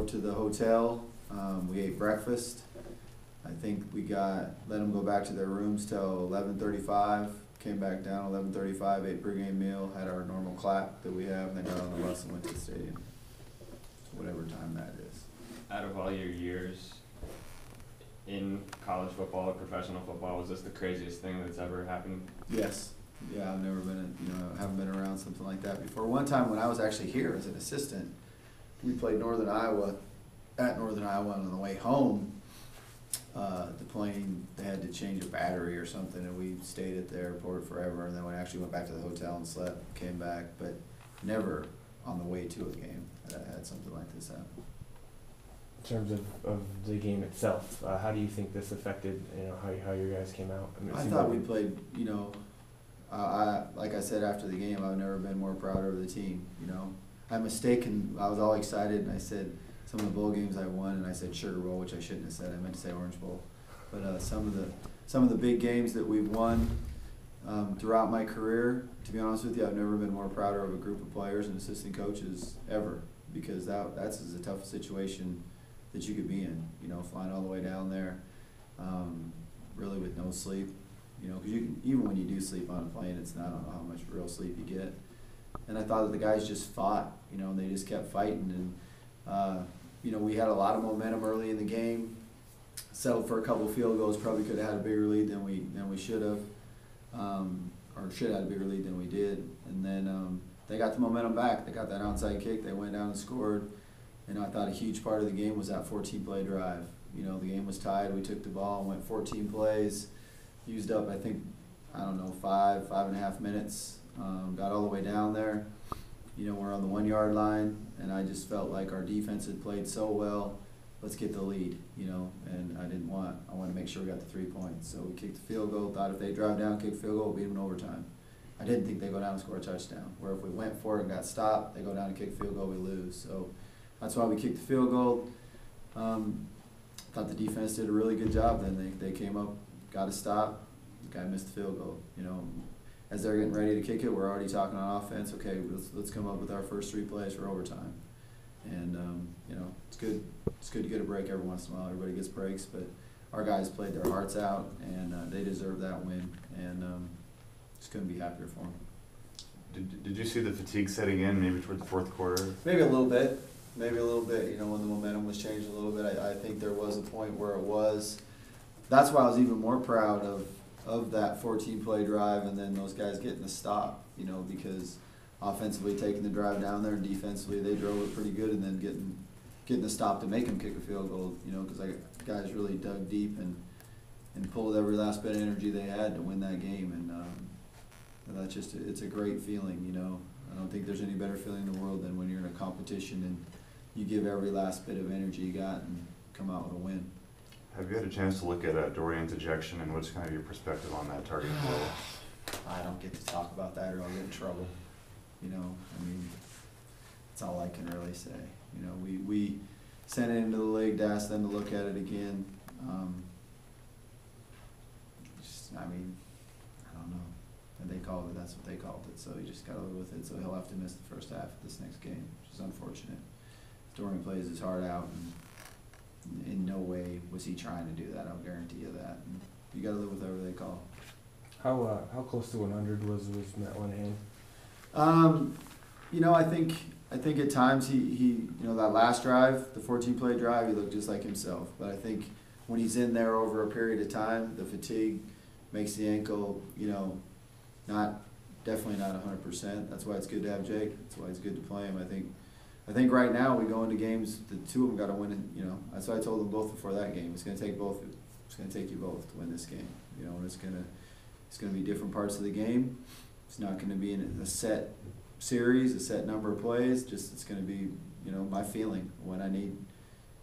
drove to the hotel. We ate breakfast. I think we let them go back to their rooms till 11:35. Came back down 11:35, ate pregame meal, had our normal clap that we have, and then got on the bus and went to the stadium. Whatever time that is. Out of all your years in college football or professional football, was this the craziest thing that's ever happened? Yes. Yeah, I've never been, haven't been around something like that before. One time when I was actually here as an assistant, we played Northern Iowa, at Northern Iowa, and on the way home, the plane, they had to change a battery or something, and we stayed at the airport forever, and then we actually went back to the hotel and slept, came back, but never on the way to a game had something like this happen. In terms of the game itself, how do you think this affected how you guys came out? I mean, I thought we played, like I said after the game, I've never been more proud of the team. I mistaken, I was all excited, and I said some of the bowl games I won, and I said Sugar Bowl, which I shouldn't have said. I meant to say Orange Bowl. But some of the big games that we've won throughout my career, to be honest with you, I've never been more prouder of a group of players and assistant coaches ever, because that's the toughest situation that you could be in. Flying all the way down there, really with no sleep. Because even when you do sleep on a plane, it's not how much real sleep you get. And I thought that the guys just fought, and they just kept fighting. And, we had a lot of momentum early in the game, settled for a couple of field goals, probably could have had a bigger lead than we should have, or should have had a bigger lead than we did. And then they got the momentum back. They got that onside kick. They went down and scored. And I thought a huge part of the game was that 14-play drive. The game was tied. We took the ball and went 14 plays. Used up, I think, 5.5 minutes. Got all the way down there. We're on the 1-yard line, and I just felt like our defense had played so well. Let's get the lead, and I want to make sure we got the 3 points. So we kicked the field goal, thought if they drive down, kick the field goal, we'll beat them in overtime. I didn't think they'd go down and score a touchdown, where if we went for it and got stopped, they go down and kick the field goal, we lose. So that's why we kicked the field goal. Thought the defense did a really good job then. They came up, got a stop, the guy missed the field goal. As they're getting ready to kick it, we're already talking on offense. Okay, let's come up with our first 3 plays for overtime. And it's good. It's good to get a break every once in a while. Everybody gets breaks, but our guys played their hearts out, and they deserve that win. And just couldn't be happier for them. Did you see the fatigue setting in maybe toward the fourth quarter? Maybe a little bit. Maybe a little bit. When the momentum was changed a little bit, I think there was a point where it was. That's why I was even more proud of that 14-play drive, and then those guys getting the stop, because offensively taking the drive down there, and defensively they drove it pretty good, and then getting the stop to make them kick a field goal, because guys really dug deep and pulled every last bit of energy they had to win that game, and that's just it's a great feeling, I don't think there's any better feeling in the world than when you're in a competition and you give every last bit of energy you got and come out with a win. Have you had a chance to look at Dorian's ejection, and what's kind of your perspective on that target goal? I don't get to talk about that, or I'll get in trouble. That's all I can really say. We sent it into the league to ask them to look at it again. I don't know. And they called it, that's what they called it, so you just got to live with it. So he'll have to miss the first half of this next game, which is unfortunate. Dorian plays his heart out, and in no way was he trying to do that. I'll guarantee you that. And you got to live with whatever they call. How close to 100 was Matt Linehan? I think at times he that last drive, the 14-play drive, he looked just like himself. But I think when he's in there over a period of time, the fatigue makes the ankle, definitely not 100%. That's why it's good to have Jake. That's why it's good to play him. I think right now we go into games, the two of them got to win it. That's why I told them both before that game. It's going to take both. It's going to take you both to win this game. And it's going to be different parts of the game. It's not going to be in a set series, a set number of plays. Just it's going to be, my feeling when I need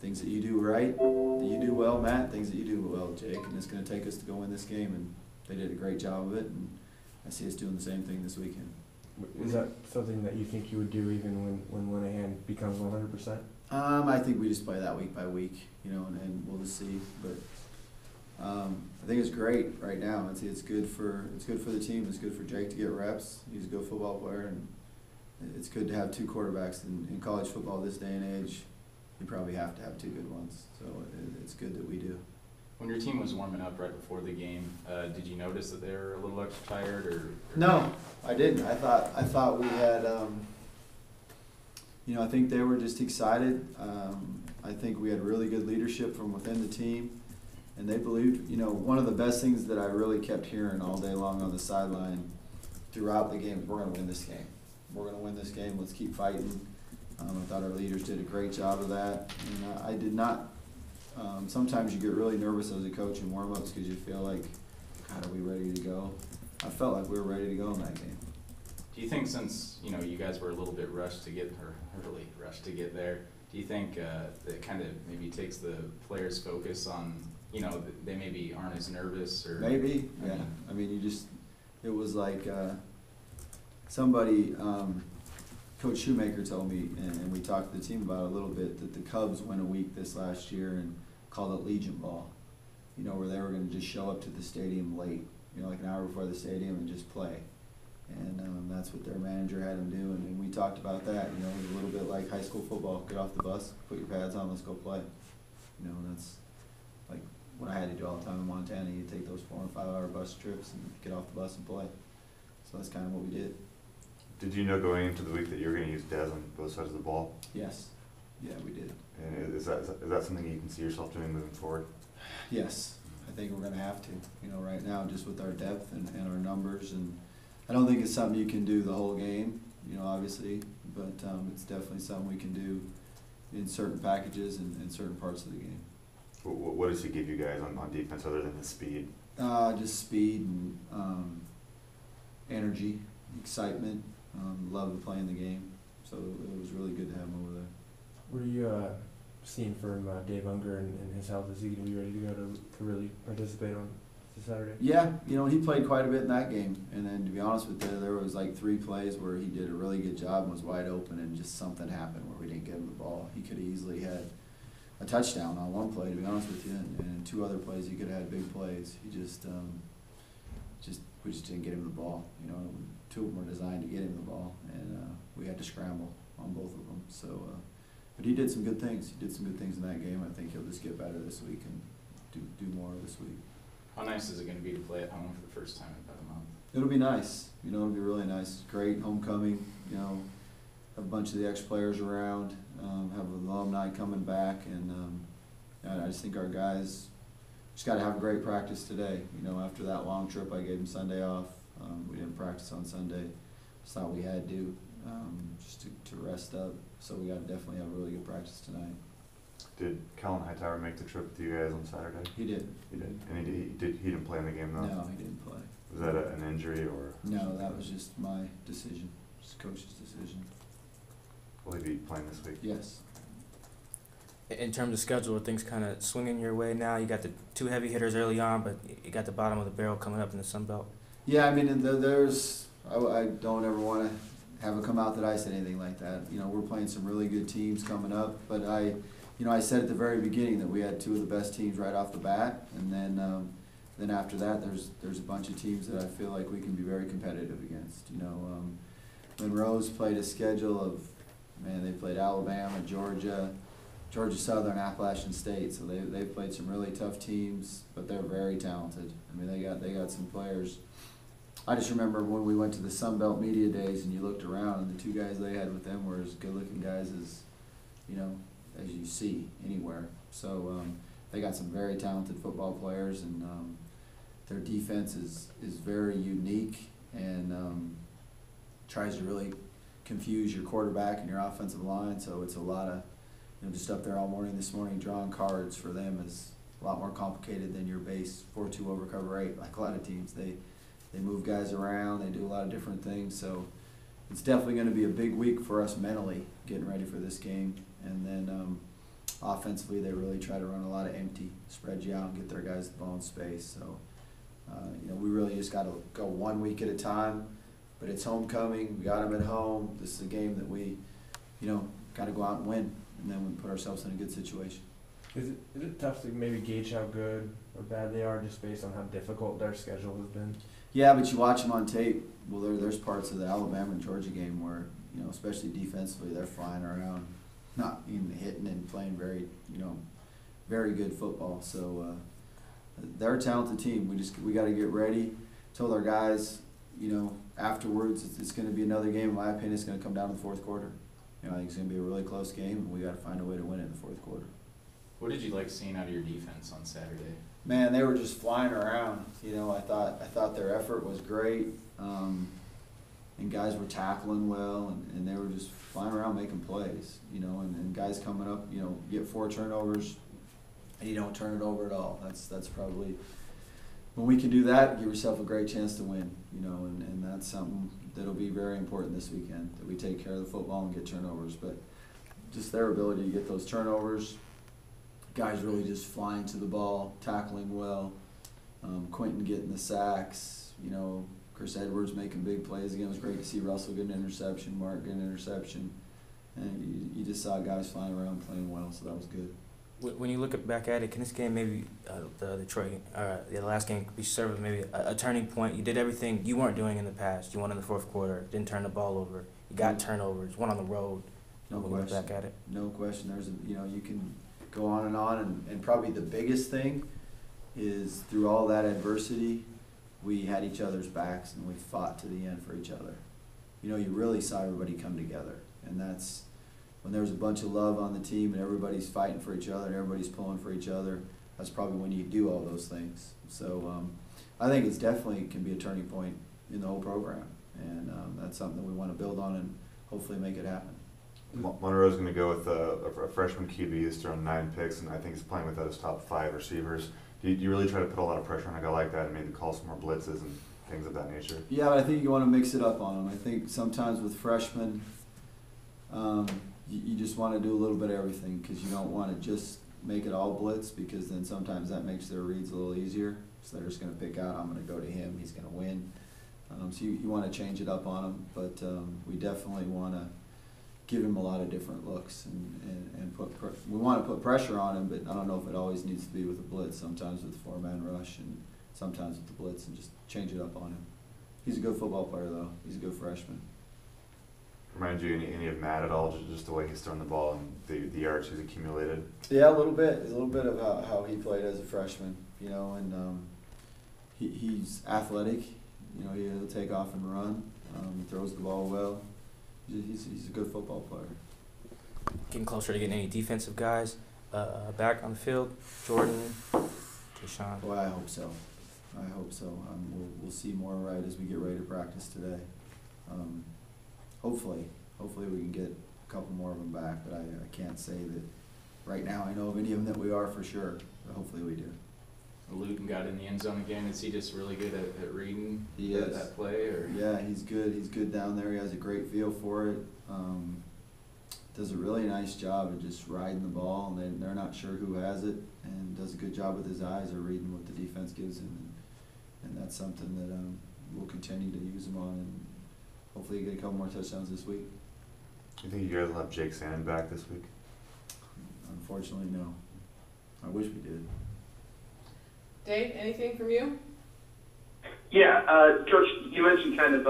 things that you do right, that you do well, Matt. Things that you do well, Jake. And it's going to take us to go win this game. And they did a great job of it. And I see us doing the same thing this weekend. Is that something that you think you would do even when Linehan becomes 100%? I think we just play that week by week, and we'll just see. But I think it's great right now. It's good for the team. It's good for Jake to get reps. He's a good football player, and it's good to have 2 quarterbacks in college football this day and age. you probably have to have two good ones. So it's good that we do. When your team was warming up right before the game, did you notice that they were a little extra tired, or? No, I didn't. I thought we had, I think they were just excited. I think we had really good leadership from within the team, and they believed. One of the best things that I really kept hearing all day long on the sideline throughout the game is, we're going to win this game. We're going to win this game. Let's keep fighting. I thought our leaders did a great job of that, and I did not. Sometimes you get really nervous as a coach in warm-ups because you feel like, God, are we ready to go? I felt like we were ready to go in that game. Do you think, since you guys were a little bit rushed to get there, do you think that kind of maybe takes the players' focus on, they maybe aren't as nervous, or maybe? Yeah. I mean, it was like somebody, Coach Shoemaker told me, and we talked to the team about it a little bit, that the Cubs went a week this last year and called it Legion Ball, where they were going to just show up to the stadium late, like an hour before the stadium and just play. And that's what their manager had them do. And we talked about that, it was a little bit like high school football. Get off the bus, put your pads on, let's go play. That's like what I had to do all the time in Montana. You take those 4 and 5 hour bus trips and get off the bus and play. So that's kind of what we did. Did you know going into the week that you were going to use Dez on both sides of the ball? Yes. Yeah, we did. And is that something you can see yourself doing moving forward? Yes. I think we're going to have to. Right now, just with our depth and our numbers. And I don't think it's something you can do the whole game, obviously. But it's definitely something we can do in certain packages and certain parts of the game. What does he give you guys on defense other than the speed? Just speed and energy, excitement. Love to play in the game, so it was really good to have him over there. What are you seeing from Dave Unger and his health? Is he going to be ready to go to really participate on Saturday? Yeah, he played quite a bit in that game, and then to be honest with you, there was like 3 plays where he did a really good job and was wide open, and just something happened where we didn't get him the ball. He could have easily had a touchdown on one play, to be honest with you, and 2 other plays he could have had big plays. He we just didn't get him the ball. 2 of them were designed to get him the ball, and we had to scramble on both of them. So, but he did some good things. He did some good things in that game. I think he'll just get better this week and do more this week. How nice is it going to be to play at home for the first time in about a month? It'll be nice. It'll be really nice. Great homecoming. Have a bunch of the ex-players around. Have alumni coming back, and I just think our guys just got to have a great practice today. After that long trip, I gave them Sunday off. We didn't practice on Sunday. Just thought we had to, just to rest up. So we got to definitely have a really good practice tonight. Did Kellen Hightower make the trip with you guys on Saturday? He did. He did. And he didn't play in the game though? No, he didn't play. Was that an injury or? No, that was just my decision. Just coach's decision. Will he be playing this week? Yes. In terms of schedule, are things kind of swinging your way now? You got the 2 heavy hitters early on, but you got the bottom of the barrel coming up in the Sun Belt. Yeah, I mean, I don't ever want to have it come out that I said anything like that. We're playing some really good teams coming up, but I said at the very beginning that we had 2 of the best teams right off the bat, and then after that, there's a bunch of teams that I feel like we can be very competitive against. Monroe's played a schedule of, they played Alabama, Georgia Southern, Appalachian State, so they've played some really tough teams, but they're very talented. They got some players. I just remember when we went to the Sun Belt Media Days and you looked around, and the 2 guys they had with them were as good-looking guys as you see anywhere. So they got some very talented football players, and their defense is very unique and tries to really confuse your quarterback and your offensive line. So it's a lot of just up there all morning this morning drawing cards for them is a lot more complicated than your base 4-2 over cover 8. Like a lot of teams, they move guys around, they do a lot of different things. So it's definitely going to be a big week for us mentally, getting ready for this game. And then offensively, they really try to run a lot of empty, spread you out and get their guys the ball in space. So we really just got to go 1 week at a time. But it's homecoming. We got them at home. This is a game that we, got to go out and win. And then we put ourselves in a good situation. Is it tough to maybe gauge how good or bad they are just based on how difficult their schedule has been? Yeah, but you watch them on tape. Well, there's parts of the Alabama and Georgia game where, especially defensively, they're flying around. not even hitting and playing very, very good football. So they're a talented team. We got to get ready. Told our guys, afterwards it's going to be another game. In my opinion, it's going to come down to the fourth quarter. I think it's going to be a really close game, and we got to find a way to win it in the fourth quarter. What did you like seeing out of your defense on Saturday? Man, they were just flying around. I thought their effort was great, and guys were tackling well, and they were just flying around making plays. And guys coming up, get 4 turnovers, and you don't turn it over at all. That's probably, when we can do that, give yourself a great chance to win. And that's something that'll be very important this weekend, that we take care of the football and get turnovers. But just their ability to get those turnovers, guys really just flying to the ball, tackling well, Quentin getting the sacks, Chris Edwards making big plays again. It was great to see Russell get an interception, Mark get an interception, and you just saw guys flying around playing well, so that was good. When you look back at it, can this game maybe the Detroit, the last game, be served as maybe a turning point? You did everything you weren't doing in the past. You won in the fourth quarter, didn't turn the ball over. You got turnovers, won on the road. No when question. you look back at it. No question. There's you can go on, and probably the biggest thing is through all that adversity, we had each other's backs and we fought to the end for each other. You really saw everybody come together, and that's when there's a bunch of love on the team and everybody's fighting for each other and everybody's pulling for each other. That's probably when you do all those things. So I think it's definitely can be a turning point in the whole program, and that's something that we want to build on and hopefully make it happen. Monroe's going to go with a freshman QB who's thrown 9 picks, and I think he's playing without his top 5 receivers. Do you really try to put a lot of pressure on a guy like that and maybe call some more blitzes and things of that nature? Yeah, but I think you want to mix it up on them. I think sometimes with freshmen, you just want to do a little bit of everything, because you don't want to just make it all blitz, because then sometimes that makes their reads a little easier. So they're just going to pick out, I'm going to go to him, he's going to win. So you want to change it up on them, but we definitely want to give him a lot of different looks and we want to put pressure on him, but I don't know if it always needs to be with a blitz. Sometimes with the 4-man rush and sometimes with the blitz, and just change it up on him. He's a good football player though. He's a good freshman. Remind you any of Matt at all, just the way he's thrown the ball and the yards he's accumulated? Yeah, a little bit. A little bit of how he played as a freshman, and he's athletic. He'll take off and run. He throws the ball well. He's a good football player. Getting closer to getting any defensive guys back on the field. Jordan, Deshaun. Well, I hope so. We'll see more right as we get ready to practice today. Hopefully we can get a couple more of them back, but I can't say that right now I know of any of them that we are for sure, but hopefully we do. Luton got in the end zone again. Is he just really good at reading that play? Or? Yeah, he's good. He's good down there. He has a great feel for it. Does a really nice job of just riding the ball, and they're not sure who has it, and does a good job with his eyes or reading what the defense gives him. And that's something that we'll continue to use him on, and hopefully get a couple more touchdowns this week. Do you think you guys will have Jake Sandin back this week? Unfortunately, no. I wish we did. Dave, anything from you? Yeah, Coach, you mentioned kind of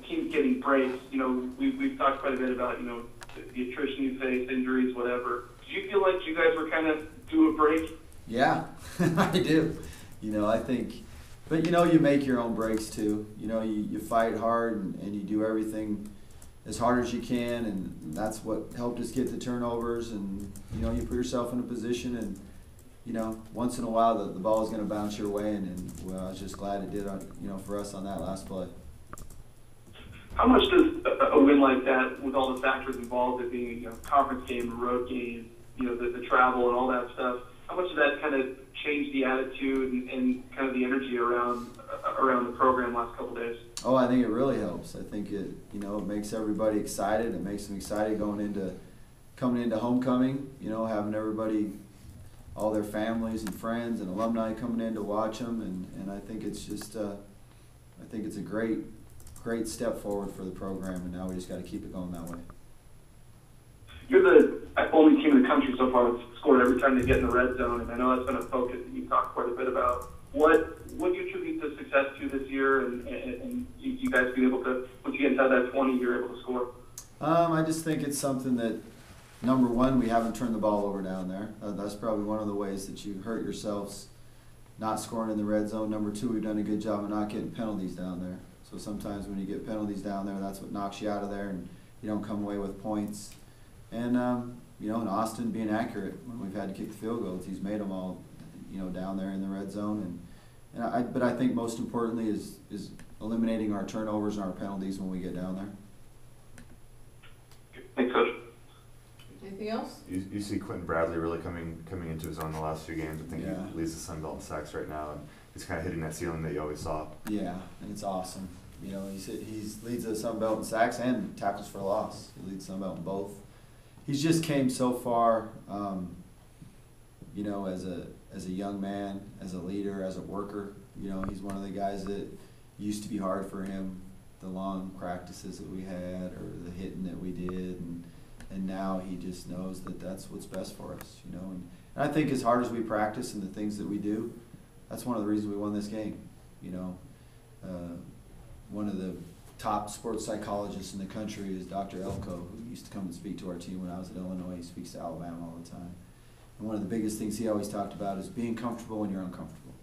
teams getting breaks. We've talked quite a bit about the attrition you face, injuries, whatever. Did you feel like you guys were kind of due a break? Yeah, I do. I think, but you make your own breaks too. You fight hard and you do everything as hard as you can, and that's what helped us get the turnovers. And you put yourself in a position, and once in a while the ball is going to bounce your way, and well, I was just glad it did, for us on that last play. How much does a win like that, with all the factors involved, it being a conference game, a road game, the travel and all that stuff, how much does that kind of change the attitude and kind of the energy around the program last couple of days? Oh, I think it really helps. I think it it makes everybody excited. It makes them excited coming into homecoming. Having everybody, all their families and friends and alumni coming in to watch them, and I think it's just I think it's a great step forward for the program, and now we just got to keep it going that way. You're the only team in the country so far that's scored every time they get in the red zone, and I know that's been a focus that you talked quite a bit about. What do you attribute the success to this year, and you guys being able to, once you get inside that 20, you're able to score? I just think it's something that number one, we haven't turned the ball over down there. That's probably one of the ways that you hurt yourselves, not scoring in the red zone. Number two, we've done a good job of not getting penalties down there. So sometimes when you get penalties down there, that's what knocks you out of there, and you don't come away with points. And you know, in Austin, being accurate when we've had to kick the field goals, he's made them all, you know, down there in the red zone. But I think most importantly is eliminating our turnovers and our penalties when we get down there. Thanks, Coach. Anything else? You see Quentin Bradley really coming into his own the last few games. I think Yeah. he leads the Sun Belt in sacks right now, and he's kind of hitting that ceiling that you always saw. Yeah, and it's awesome. You know, he's leads the Sun Belt in sacks and tackles for loss. He leads Sun Belt in both. He's just came so far, you know, as a young man, as a leader, as a worker. You know, he's one of the guys that used to be hard for him, the long practices that we had or the hitting that we did, and now he just knows that that's what's best for us, you know. And I think as hard as we practice and the things that we do, that's one of the reasons we won this game, you know. One of the top sports psychologists in the country is Dr. Elko, who used to come and speak to our team when I was at Illinois. He speaks to Alabama all the time. And one of the biggest things he always talked about is being comfortable when you're uncomfortable.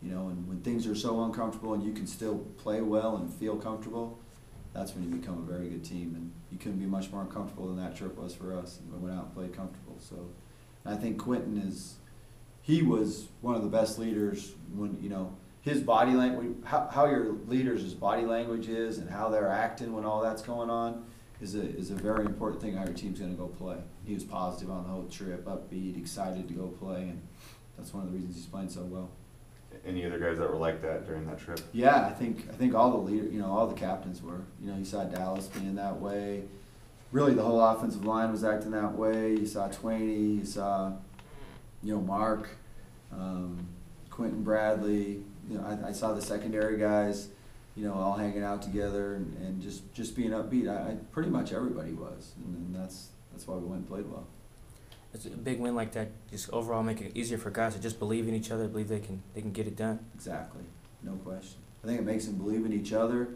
You know, and when things are so uncomfortable and you can still play well and feel comfortable, that's when you become a very good team. And you couldn't be much more uncomfortable than that trip was for us. And we went out and played comfortable. So I think Quentin he was one of the best leaders when, you know, his body language, how your leaders' body language is and how they're acting when all that's going on is a very important thing how your team's going to go play. He was positive on the whole trip, upbeat, excited to go play, and that's one of the reasons he's playing so well. Any other guys that were like that during that trip? Yeah, I think all the leaders, you know, all the captains were. You know, you saw Dallas being that way. Really, the whole offensive line was acting that way. You saw Twaney, you saw, you know, Mark, Quentin Bradley. You know, I saw the secondary guys, you know, all hanging out together and just being upbeat. Pretty much everybody was, and that's why we went and played well. It's a big win like that. Just overall make it easier for guys to just believe in each other, believe they can get it done. Exactly, no question. I think it makes them believe in each other.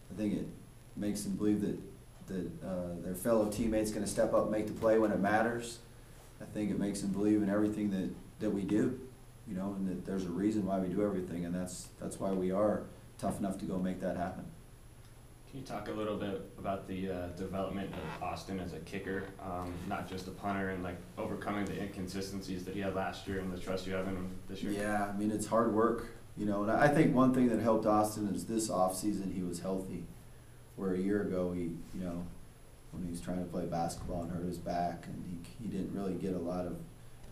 I think it makes them believe that their fellow teammates going to step up and make the play when it matters. I think it makes them believe in everything that we do. You know, and that there's a reason why we do everything, and that's why we are tough enough to go make that happen. Can you talk a little bit about the development of Austin as a kicker, not just a punter, and like overcoming the inconsistencies that he had last year and the trust you have in him this year? Yeah, I mean, it's hard work, you know, and I think one thing that helped Austin is this offseason he was healthy, where a year ago he, you know, when he was trying to play basketball and hurt his back, and he didn't really get a lot of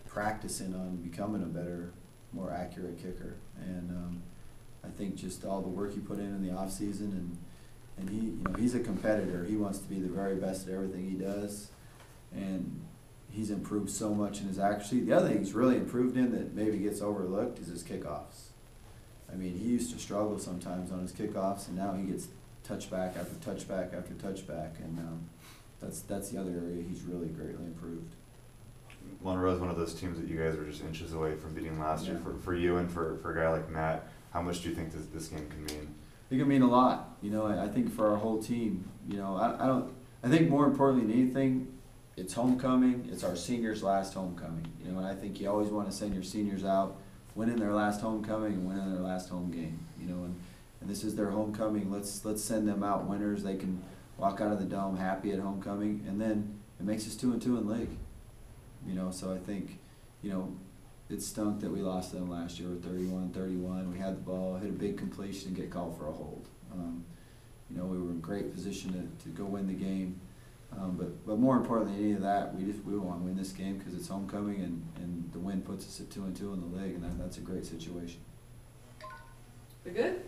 practice in on becoming a better, more accurate kicker. And I think just all the work he put in the off season, and he, you know, he's a competitor. He wants to be the very best at everything he does, and he's improved so much in his accuracy. The other thing he's really improved in that maybe gets overlooked is his kickoffs. I mean, he used to struggle sometimes on his kickoffs, and now he gets touchback after touchback after touchback, and that's the other area he's really greatly improved. Monroe is one of those teams that you guys were just inches away from beating last year. For you and for a guy like Matt, how much do you think this game can mean? It can mean a lot. You know, I think for our whole team, you know, I think more importantly than anything, it's homecoming. It's our seniors' last homecoming. You know, and I think you always want to send your seniors out winning their last homecoming and winning their last home game. You know, and this is their homecoming. Let's send them out winners. They can walk out of the dome happy at homecoming, and then it makes us 2-2 in league. You know, so I think, you know, it stunk that we lost them last year with 31-31. We had the ball, hit a big completion, and get called for a hold. You know, we were in great position to go win the game. But more importantly than any of that, we want to win this game because it's homecoming, and the win puts us at 2-2 in the league, and that's a great situation. We good?